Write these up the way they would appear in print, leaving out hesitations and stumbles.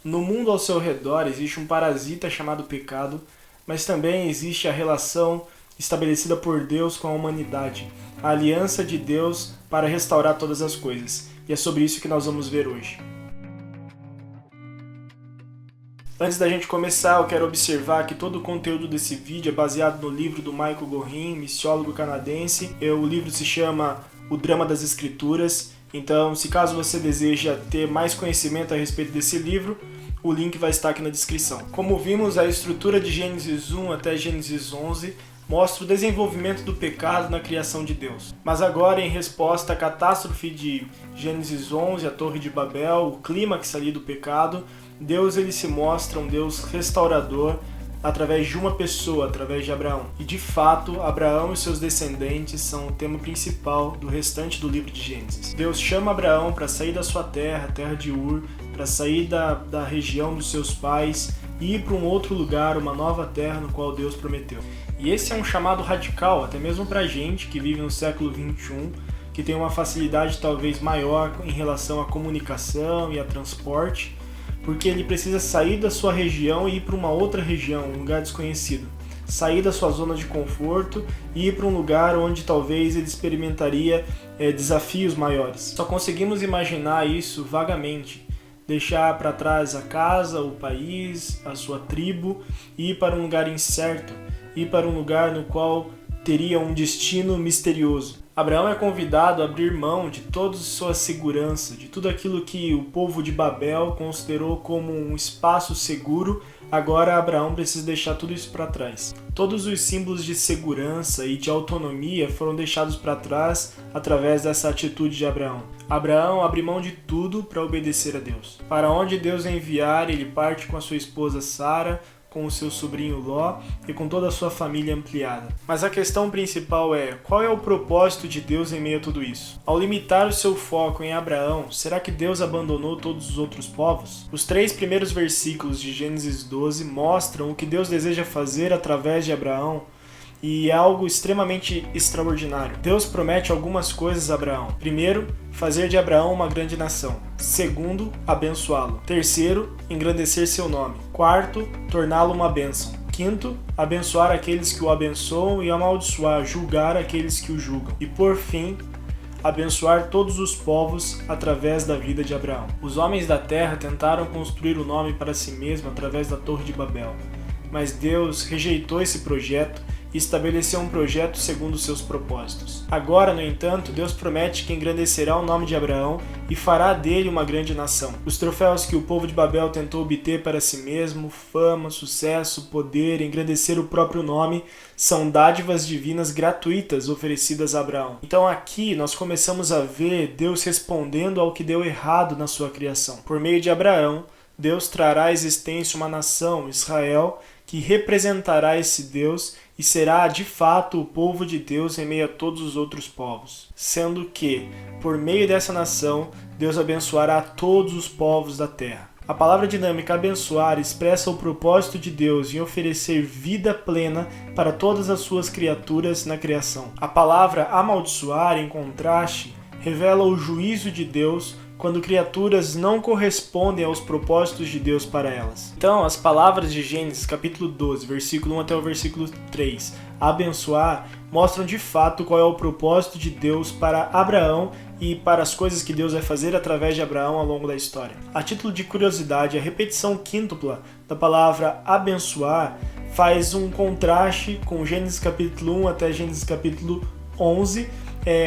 No mundo ao seu redor existe um parasita chamado pecado, mas também existe a relação estabelecida por Deus com a humanidade, a aliança de Deus para restaurar todas as coisas. E é sobre isso que nós vamos ver hoje. Antes da gente começar, eu quero observar que todo o conteúdo desse vídeo é baseado no livro do Michael Gorin, missiólogo canadense. O livro se chama O Drama das Escrituras. Então, se caso você deseja ter mais conhecimento a respeito desse livro, o link vai estar aqui na descrição. Como vimos, a estrutura de Gênesis 1 até Gênesis 11 mostra o desenvolvimento do pecado na criação de Deus. Mas agora, em resposta à catástrofe de Gênesis 11, a Torre de Babel, o clímax ali do pecado, Deus ele se mostra um Deus restaurador através de uma pessoa, através de Abraão. E de fato, Abraão e seus descendentes são o tema principal do restante do livro de Gênesis. Deus chama Abraão para sair da sua terra, a terra de Ur, para sair da região dos seus pais e ir para um outro lugar, uma nova terra no qual Deus prometeu. E esse é um chamado radical, até mesmo para a gente que vive no século 21, que tem uma facilidade talvez maior em relação à comunicação e a transporte, porque ele precisa sair da sua região e ir para uma outra região, um lugar desconhecido. Sair da sua zona de conforto e ir para um lugar onde talvez ele experimentaria desafios maiores. Só conseguimos imaginar isso vagamente. Deixar para trás a casa, o país, a sua tribo e ir para um lugar incerto, ir para um lugar no qual teria um destino misterioso. Abraão é convidado a abrir mão de toda a sua segurança, de tudo aquilo que o povo de Babel considerou como um espaço seguro. Agora Abraão precisa deixar tudo isso para trás. Todos os símbolos de segurança e de autonomia foram deixados para trás através dessa atitude de Abraão. Abraão abre mão de tudo para obedecer a Deus. Para onde Deus enviar, ele parte com a sua esposa Sara, com o seu sobrinho Ló e com toda a sua família ampliada. Mas a questão principal é, qual é o propósito de Deus em meio a tudo isso? Ao limitar o seu foco em Abraão, será que Deus abandonou todos os outros povos? Os 3 primeiros versículos de Gênesis 12 mostram o que Deus deseja fazer através de Abraão, e é algo extremamente extraordinário. Deus promete algumas coisas a Abraão. Primeiro, fazer de Abraão uma grande nação. Segundo, abençoá-lo. Terceiro, engrandecer seu nome. Quarto, torná-lo uma bênção. Quinto, abençoar aqueles que o abençoam e amaldiçoar, julgar aqueles que o julgam. E por fim, abençoar todos os povos através da vida de Abraão. Os homens da terra tentaram construir o nome para si mesmo através da Torre de Babel, mas Deus rejeitou esse projeto e estabeleceu um projeto segundo seus propósitos. Agora, no entanto, Deus promete que engrandecerá o nome de Abraão e fará dele uma grande nação. Os troféus que o povo de Babel tentou obter para si mesmo, fama, sucesso, poder, engrandecer o próprio nome, são dádivas divinas gratuitas oferecidas a Abraão. Então aqui nós começamos a ver Deus respondendo ao que deu errado na sua criação. Por meio de Abraão, Deus trará à existência uma nação, Israel, que representará esse Deus e será de fato o povo de Deus em meio a todos os outros povos. Sendo que, por meio dessa nação, Deus abençoará todos os povos da terra. A palavra dinâmica abençoar expressa o propósito de Deus em oferecer vida plena para todas as suas criaturas na criação. A palavra amaldiçoar, em contraste, revela o juízo de Deus quando criaturas não correspondem aos propósitos de Deus para elas. Então, as palavras de Gênesis capítulo 12, versículo 1 até o versículo 3, abençoar, mostram de fato qual é o propósito de Deus para Abraão e para as coisas que Deus vai fazer através de Abraão ao longo da história. A título de curiosidade, a repetição quíntupla da palavra abençoar faz um contraste com Gênesis capítulo 1 até Gênesis capítulo 11,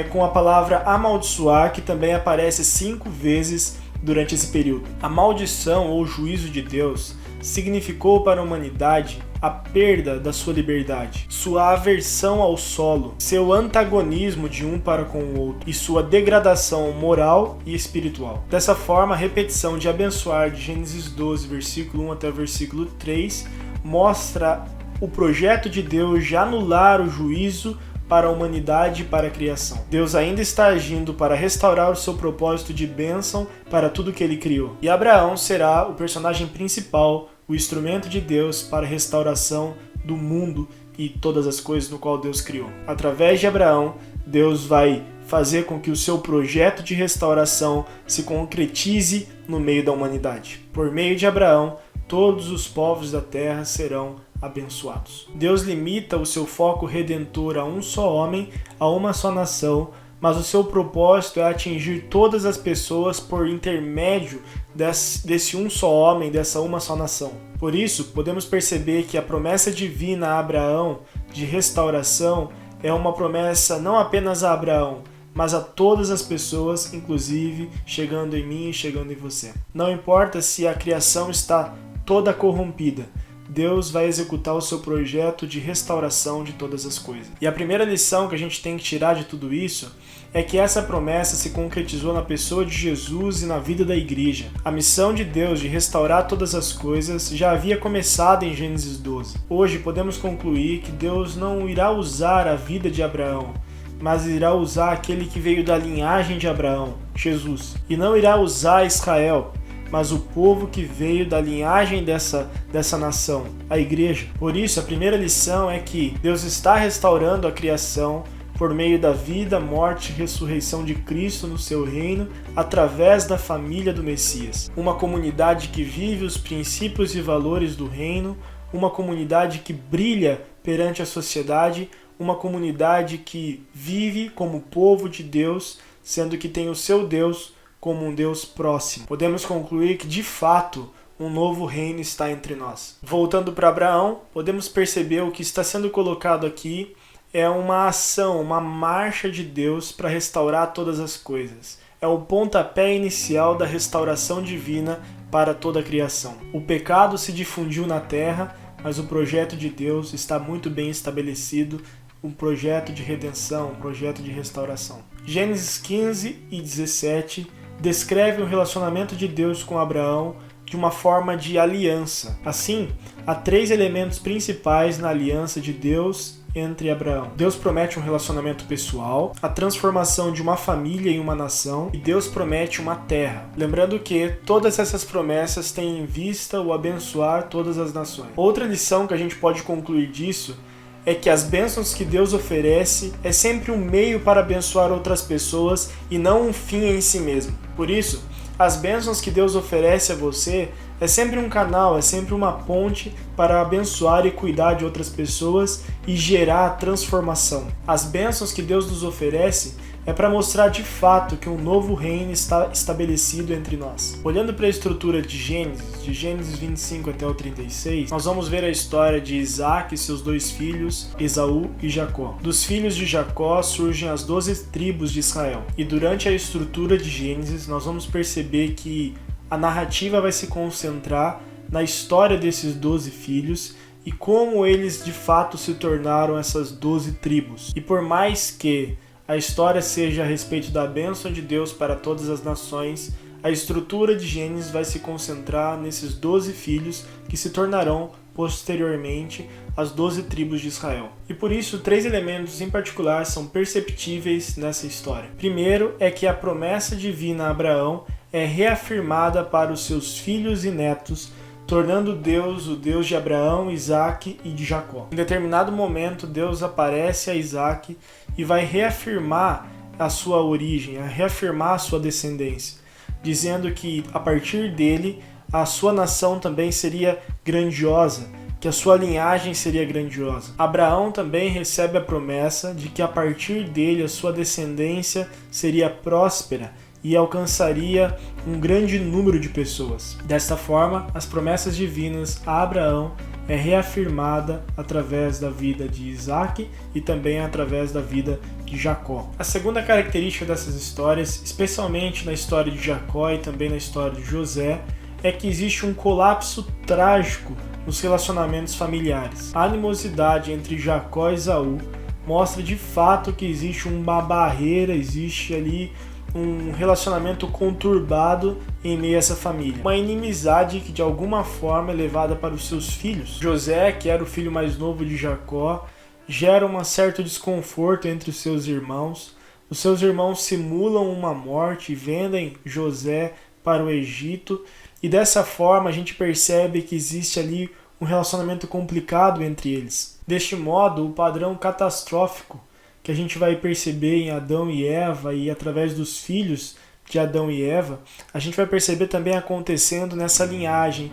com a palavra amaldiçoar, que também aparece 5 vezes durante esse período. A maldição ou juízo de Deus significou para a humanidade a perda da sua liberdade, sua aversão ao solo, seu antagonismo de um para com o outro e sua degradação moral e espiritual. Dessa forma, a repetição de abençoar de Gênesis 12, versículo 1 até o versículo 3, mostra o projeto de Deus de anular o juízo para a humanidade e para a criação. Deus ainda está agindo para restaurar o seu propósito de bênção para tudo que ele criou. E Abraão será o personagem principal, o instrumento de Deus para a restauração do mundo e todas as coisas no qual Deus criou. Através de Abraão, Deus vai fazer com que o seu projeto de restauração se concretize no meio da humanidade. Por meio de Abraão, todos os povos da terra serão abençoados. Deus limita o seu foco redentor a um só homem, a uma só nação, mas o seu propósito é atingir todas as pessoas por intermédio desse um só homem, dessa uma só nação. Por isso, podemos perceber que a promessa divina a Abraão de restauração é uma promessa não apenas a Abraão, mas a todas as pessoas, inclusive chegando em mim e chegando em você. Não importa se a criação está toda corrompida, Deus vai executar o seu projeto de restauração de todas as coisas. E a primeira lição que a gente tem que tirar de tudo isso é que essa promessa se concretizou na pessoa de Jesus e na vida da igreja. A missão de Deus de restaurar todas as coisas já havia começado em Gênesis 12. Hoje podemos concluir que Deus não irá usar a vida de Abraão, mas irá usar aquele que veio da linhagem de Abraão, Jesus. E não irá usar Israel, mas o povo que veio da linhagem dessa nação, a igreja. Por isso, a primeira lição é que Deus está restaurando a criação por meio da vida, morte e ressurreição de Cristo no seu reino, através da família do Messias. Uma comunidade que vive os princípios e valores do reino, uma comunidade que brilha perante a sociedade, uma comunidade que vive como povo de Deus, sendo que tem o seu Deus como um Deus próximo. Podemos concluir que, de fato, um novo reino está entre nós. Voltando para Abraão, podemos perceber o que está sendo colocado aqui é uma ação, uma marcha de Deus para restaurar todas as coisas. É o pontapé inicial da restauração divina para toda a criação. O pecado se difundiu na terra, mas o projeto de Deus está muito bem estabelecido, um projeto de redenção, um projeto de restauração. Gênesis 15 e 17 descreve o relacionamento de Deus com Abraão de uma forma de aliança. Assim, há 3 elementos principais na aliança de Deus entre Abraão. Deus promete um relacionamento pessoal, a transformação de uma família em uma nação, e Deus promete uma terra. Lembrando que todas essas promessas têm em vista o abençoar todas as nações. Outra lição que a gente pode concluir disso é que as bênçãos que Deus oferece é sempre um meio para abençoar outras pessoas e não um fim em si mesmo. Por isso, as bênçãos que Deus oferece a você é sempre um canal, é sempre uma ponte para abençoar e cuidar de outras pessoas e gerar transformação. As bênçãos que Deus nos oferece é para mostrar de fato que um novo reino está estabelecido entre nós. Olhando para a estrutura de Gênesis 25 até o 36, nós vamos ver a história de Isaac e seus 2 filhos, Esaú e Jacó. Dos filhos de Jacó surgem as 12 tribos de Israel. E durante a estrutura de Gênesis, nós vamos perceber que a narrativa vai se concentrar na história desses 12 filhos e como eles de fato se tornaram essas 12 tribos. E por mais que a história seja a respeito da bênção de Deus para todas as nações, a estrutura de Gênesis vai se concentrar nesses 12 filhos que se tornarão posteriormente as 12 tribos de Israel. E por isso, 3 elementos em particular são perceptíveis nessa história. Primeiro é que a promessa divina a Abraão é reafirmada para os seus filhos e netos, tornando Deus o Deus de Abraão, Isaac e de Jacó. Em determinado momento, Deus aparece a Isaac e vai reafirmar a sua origem, reafirmar a sua descendência, dizendo que a partir dele a sua nação também seria grandiosa, que a sua linhagem seria grandiosa. Abraão também recebe a promessa de que a partir dele a sua descendência seria próspera e alcançaria um grande número de pessoas. Desta forma, as promessas divinas a Abraão é reafirmada através da vida de Isaac e também através da vida de Jacó. A segunda característica dessas histórias, especialmente na história de Jacó e também na história de José, é que existe um colapso trágico nos relacionamentos familiares. A animosidade entre Jacó e Esaú mostra de fato que existe uma barreira, existe ali um relacionamento conturbado em meio a essa família. Uma inimizade que de alguma forma é levada para os seus filhos. José, que era o filho mais novo de Jacó, gera um certo desconforto entre os seus irmãos. Os seus irmãos simulam uma morte e vendem José para o Egito. E dessa forma a gente percebe que existe ali um relacionamento complicado entre eles. Deste modo, o padrão catastrófico que a gente vai perceber em Adão e Eva e através dos filhos de Adão e Eva, a gente vai perceber também acontecendo nessa linhagem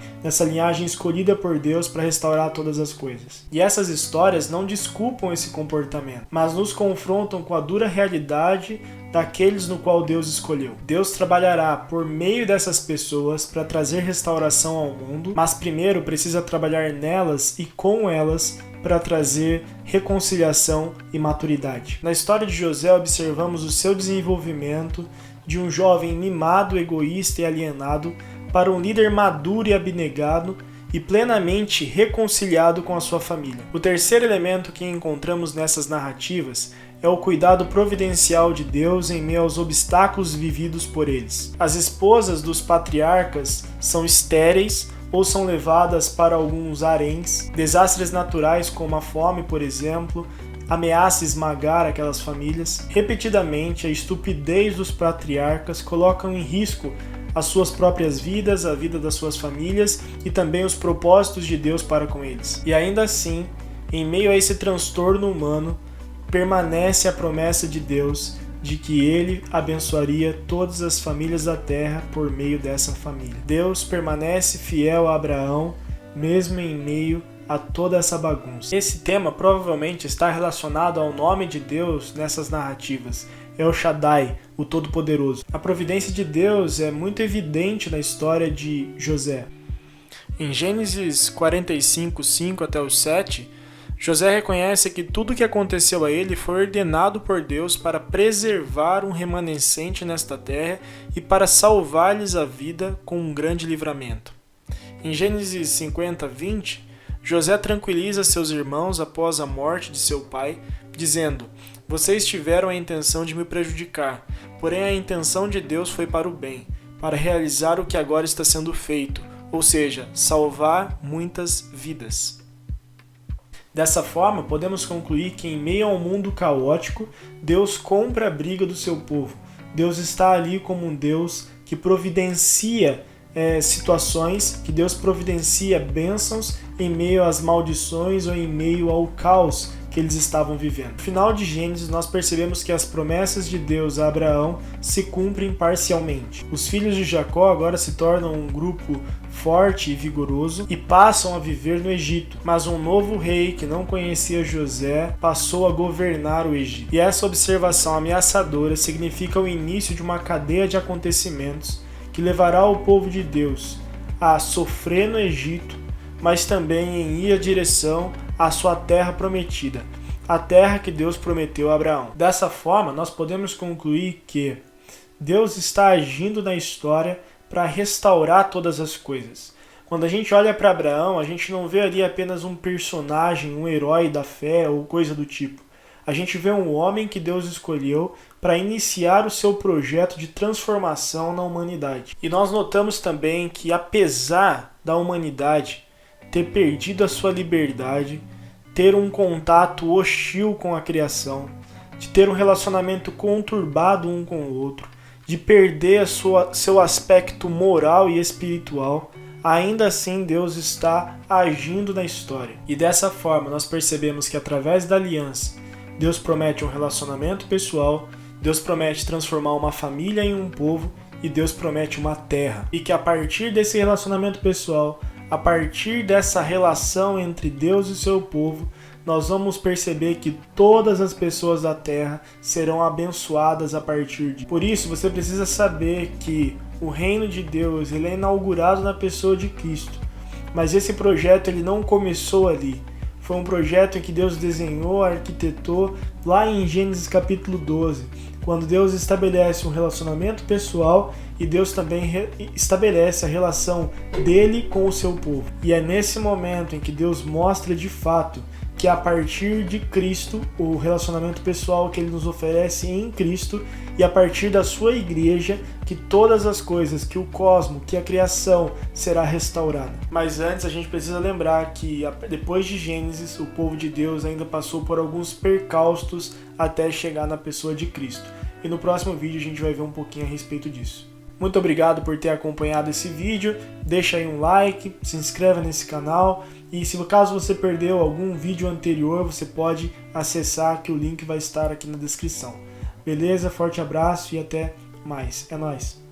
escolhida por Deus para restaurar todas as coisas. E essas histórias não desculpam esse comportamento, mas nos confrontam com a dura realidade daqueles no qual Deus escolheu. Deus trabalhará por meio dessas pessoas para trazer restauração ao mundo, mas primeiro precisa trabalhar nelas e com elas para trazer reconciliação e maturidade. Na história de José observamos o seu desenvolvimento de um jovem mimado, egoísta e alienado para um líder maduro e abnegado e plenamente reconciliado com a sua família. O terceiro elemento que encontramos nessas narrativas é o cuidado providencial de Deus em meio aos obstáculos vividos por eles. As esposas dos patriarcas são estéreis ou são levadas para alguns haréns. Desastres naturais como a fome, por exemplo, ameaça esmagar aquelas famílias. Repetidamente, a estupidez dos patriarcas colocam em risco as suas próprias vidas, a vida das suas famílias e também os propósitos de Deus para com eles. E ainda assim, em meio a esse transtorno humano, permanece a promessa de Deus de que Ele abençoaria todas as famílias da terra por meio dessa família. Deus permanece fiel a Abraão, mesmo em meio a toda essa bagunça. Esse tema provavelmente está relacionado ao nome de Deus nessas narrativas, El Shaddai, o Todo-Poderoso. A providência de Deus é muito evidente na história de José. Em Gênesis 45, 5 até o 7, José reconhece que tudo o que aconteceu a ele foi ordenado por Deus para preservar um remanescente nesta terra e para salvar-lhes a vida com um grande livramento. Em Gênesis 50, 20, José tranquiliza seus irmãos após a morte de seu pai, dizendo: "Vocês tiveram a intenção de me prejudicar, porém a intenção de Deus foi para o bem, para realizar o que agora está sendo feito, ou seja, salvar muitas vidas." Dessa forma, podemos concluir que em meio ao mundo caótico, Deus compra a briga do seu povo. Deus está ali como um Deus que providencia situações, que Deus providencia bênçãos em meio às maldições ou em meio ao caos que eles estavam vivendo. No final de Gênesis, nós percebemos que as promessas de Deus a Abraão se cumprem parcialmente. Os filhos de Jacó agora se tornam um grupo forte e vigoroso e passam a viver no Egito. Mas um novo rei que não conhecia José passou a governar o Egito. E essa observação ameaçadora significa o início de uma cadeia de acontecimentos que levará o povo de Deus a sofrer no Egito, mas também em ir a direção à sua terra prometida, a terra que Deus prometeu a Abraão. Dessa forma, nós podemos concluir que Deus está agindo na história para restaurar todas as coisas. Quando a gente olha para Abraão, a gente não vê ali apenas um personagem, um herói da fé ou coisa do tipo. A gente vê um homem que Deus escolheu para iniciar o seu projeto de transformação na humanidade. E nós notamos também que, apesar da humanidade ter perdido a sua liberdade, ter um contato hostil com a criação, de ter um relacionamento conturbado um com o outro, de perder seu aspecto moral e espiritual, ainda assim Deus está agindo na história. E dessa forma nós percebemos que através da aliança, Deus promete um relacionamento pessoal, Deus promete transformar uma família em um povo e Deus promete uma terra. E que a partir desse relacionamento pessoal, a partir dessa relação entre Deus e seu povo, nós vamos perceber que todas as pessoas da terra serão abençoadas a partir de. Por isso, você precisa saber que o reino de Deus ele é inaugurado na pessoa de Cristo. Mas esse projeto ele não começou ali. Foi um projeto em que Deus desenhou, arquitetou lá em Gênesis capítulo 12, quando Deus estabelece um relacionamento pessoal e Deus também estabelece a relação dele com o seu povo. E é nesse momento em que Deus mostra de fato que a partir de Cristo, o relacionamento pessoal que ele nos oferece em Cristo, e a partir da sua igreja, que todas as coisas, que o cosmos, que a criação será restaurada. Mas antes a gente precisa lembrar que depois de Gênesis, o povo de Deus ainda passou por alguns percalços até chegar na pessoa de Cristo. E no próximo vídeo a gente vai ver um pouquinho a respeito disso. Muito obrigado por ter acompanhado esse vídeo, deixa aí um like, se inscreva nesse canal e se caso você perdeu algum vídeo anterior, você pode acessar que o link vai estar aqui na descrição. Beleza? Forte abraço e até mais. É nóis!